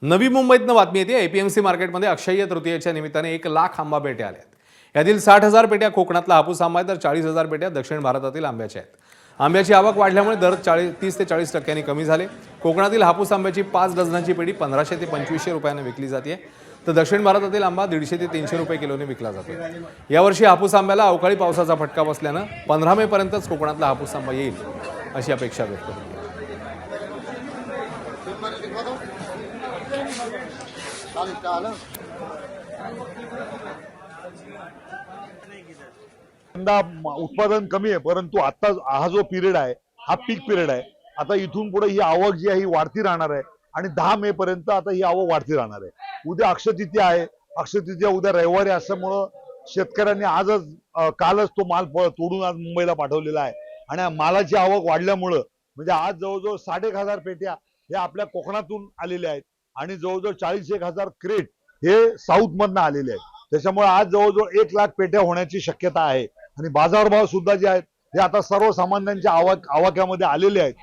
नवी मुंबईतनं बातमी येते एपीएमसी मार्केटमध्ये अक्षय्य तृतीयेच्या निमित्ताने 1,00,000 आंबा पेट्या आल्या आहेत। यातील 60,000 पेट्या कोकणातला हापूस आंबा आहे तर 40,000 पेट्या दक्षिण भारतातील आंब्याच्या आहेत। आंब्याची आवक वाढल्यामुळे दर 30 ते 40% कमी झाले। कोकणातील हापूस आंब्याची 5 डझनाची पेटी 1500 ते 2500 रुपयांना विकली जाते, तर दक्षिण भारतातील आंबा 150 ते 300 रुपये किलोने विकला जातो। यावर्षी हापूस आंब्याला अवकाळी पावसाचा फटका बसल्यानं 15 मे पर्यंतच कोकणातला हापूस आंबा येईल अशी अपेक्षा व्यक्त होती। यंदा उत्पादन कमी आहे, परंतु आता हा जो पिरियड आहे हा पीक पिरियड आहे। आता इथून पुढे ही आवक जी आहे ही वाढती राहणार आहे आणि 10 मे पर्यंत आता ही आवक वाढती राहणार आहे। उद्या अक्षय तृतीया आहे, अक्षय तृतीया उद्या रविवारी असल्यामुळं शेतकऱ्यांनी आजच कालच तो माल तोडून आज मुंबईला पाठवलेला आहे आणि मालाची आवक वाढल्यामुळं म्हणजे आज जवळजवळ 1,500 पेट्या हे आपल्या कोकणातून आलेल्या आहेत आणि जवळजवळ 40,000 क्रेट हे साऊथ मधनं आलेले आहेत। त्याच्यामुळे आज जवळजवळ 1,00,000 पेट्या होण्याची शक्यता आहे आणि बाजारभाव सुद्धा जे आहेत हे आता सर्वसामान्यांच्या आवाक्यामध्ये आलेले आहेत।